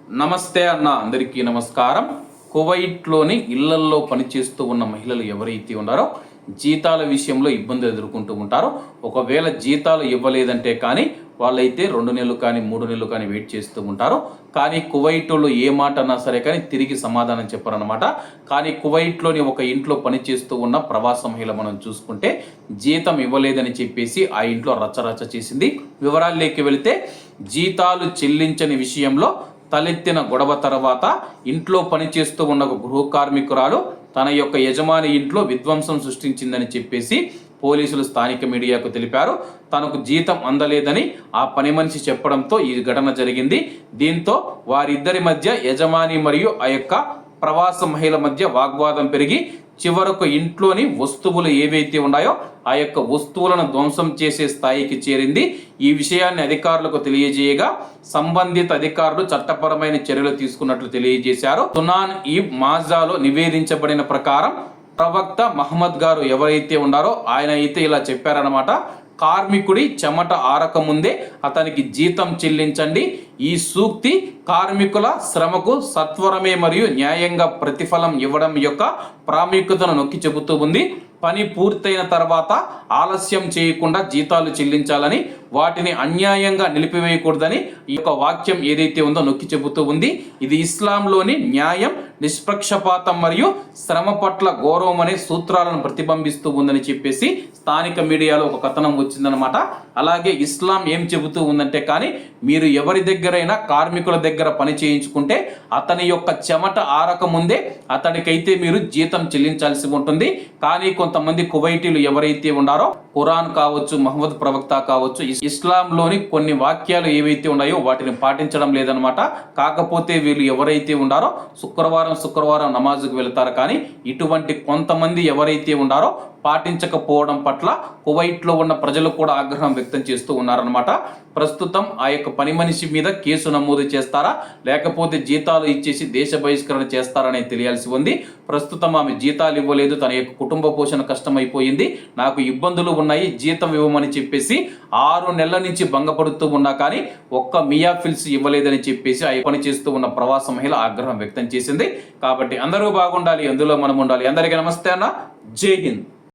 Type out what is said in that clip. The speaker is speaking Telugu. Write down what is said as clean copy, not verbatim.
నమస్తే అన్న, అందరికీ నమస్కారం. కువైట్లోని ఇళ్లల్లో పనిచేస్తూ ఉన్న మహిళలు ఎవరైతే ఉన్నారో జీతాల విషయంలో ఇబ్బందులు ఎదుర్కొంటూ ఉంటారో, ఒకవేళ జీతాలు ఇవ్వలేదంటే కానీ వాళ్ళైతే 2 నెలలు కానీ 3 నెలలు కానీ వెయిట్ చేస్తూ ఉంటారు. కానీ కువైట్లో ఏ మాట అన్నా సరే కానీ తిరిగి సమాధానం చెప్పారనమాట. కానీ కువైట్లోని ఒక ఇంట్లో పనిచేస్తూ ఉన్న ప్రవాస మహిళ మనం చూసుకుంటే జీతం ఇవ్వలేదని చెప్పేసి ఆ ఇంట్లో రచ్చరచ్చ చేసింది. వివరాల్లోకి వెళితే, జీతాలు చెల్లించని విషయంలో తలెత్తిన గొడవ తర్వాత ఇంట్లో పనిచేస్తూ ఉన్న ఒక గృహ కార్మికురాలు తన యొక్క యజమాని ఇంట్లో విధ్వంసం సృష్టించిందని చెప్పేసి పోలీసులు స్థానిక మీడియాకు తెలిపారు. తనకు జీతం అందలేదని ఆ పని మనిషి చెప్పడంతో ఈ ఘటన జరిగింది. దీంతో వారిద్దరి మధ్య, యజమాని మరియు ఆ యొక్క ప్రవాస మహిళ మధ్య వాగ్వాదం పెరిగి చివరకు ఇంట్లోని వస్తువులు ఏవైతే ఉన్నాయో ఆ యొక్క వస్తువులను ధ్వంసం చేసే స్థాయికి చేరింది. ఈ విషయాన్ని అధికారులకు తెలియజేయగా సంబంధిత అధికారులు చట్టపరమైన చర్యలు తీసుకున్నట్లు తెలియజేశారు. సునాన్ ఈ మాజాలో నివేదించబడిన ప్రకారం ప్రవక్త మహమ్మద్ గారు ఎవరైతే ఉన్నారో ఆయన అయితే ఇలా చెప్పారనమాట: కార్మికుడి చెమట ఆరకముందే అతనికి జీతం చెల్లించండి. ఈ సూక్తి కార్మికుల శ్రమకు సత్వరమే మరియు న్యాయంగా ప్రతిఫలం ఇవ్వడం యొక్క ప్రాముఖ్యతను నొక్కి చెబుతూ ఉంది. పని పూర్తయిన తర్వాత ఆలస్యం చేయకుండా జీతాలు చెల్లించాలని, వాటిని అన్యాయంగా నిలిపివేయకూడదని ఈ యొక్క వాక్యం ఏదైతే ఉందో నొక్కి చెబుతూ ఉంది. ఇది ఇస్లాంలోని న్యాయం, నిష్పక్షపాతం మరియు శ్రమ పట్ల గౌరవం అనే సూత్రాలను ప్రతిబింబిస్తూ ఉందని చెప్పేసి స్థానిక మీడియాలో ఒక కథనం వచ్చిందనమాట. అలాగే ఇస్లాం ఏం చెబుతూ ఉందంటే, కానీ మీరు ఎవరి దగ్గరైనా కార్మికుల దగ్గర పని చేయించుకుంటే అతని యొక్క చెమట ఆరక ముందే అతడికైతే మీరు జీతం చెల్లించాల్సి ఉంటుంది. కానీ కొంతమంది కువైటీలు ఎవరైతే ఉన్నారో, ఖురాన్ కావచ్చు, మహమ్మద్ ప్రవక్త కావచ్చు, ఇస్లాంలోని కొన్ని వాక్యాలు ఏవైతే ఉన్నాయో వాటిని పాటించడం లేదనమాట. కాకపోతే వీళ్ళు ఎవరైతే ఉన్నారో శుక్రవారం నమాజుకు వెళ్తారు. కానీ ఇటువంటి కొంతమంది ఎవరైతే ఉన్నారో పాటించకపోవడం పట్ల కువైట్లో ఉన్న ప్రజలు కూడా ఆగ్రహం వ్యక్తం చేస్తూ ఉన్నారనమాట. ప్రస్తుతం ఆ యొక్క పని మనిషి మీద కేసు నమోదు చేస్తారా, లేకపోతే జీతాలు ఇచ్చేసి దేశ బహిష్కరణ చేస్తారనేది తెలియాల్సి ఉంది. ప్రస్తుతం ఆమె జీతాలు ఇవ్వలేదు, తన యొక్క కుటుంబ పోషణ కష్టమైపోయింది, నాకు ఇబ్బందులు ఉన్నాయి, జీతం ఇవ్వమని చెప్పేసి 6 నెలల నుంచి భంగపడుతూ ఉన్నా కానీ ఒక్క మియాఫిల్స్ ఇవ్వలేదని చెప్పేసి ఆ పని చేస్తూ ఉన్న ప్రవాస మహిళ ఆగ్రహం వ్యక్తం చేసింది. కాబట్టి అందరూ బాగుండాలి, అందులో మనం ఉండాలి. అందరికీ నమస్తే అన్న, జై హింద్.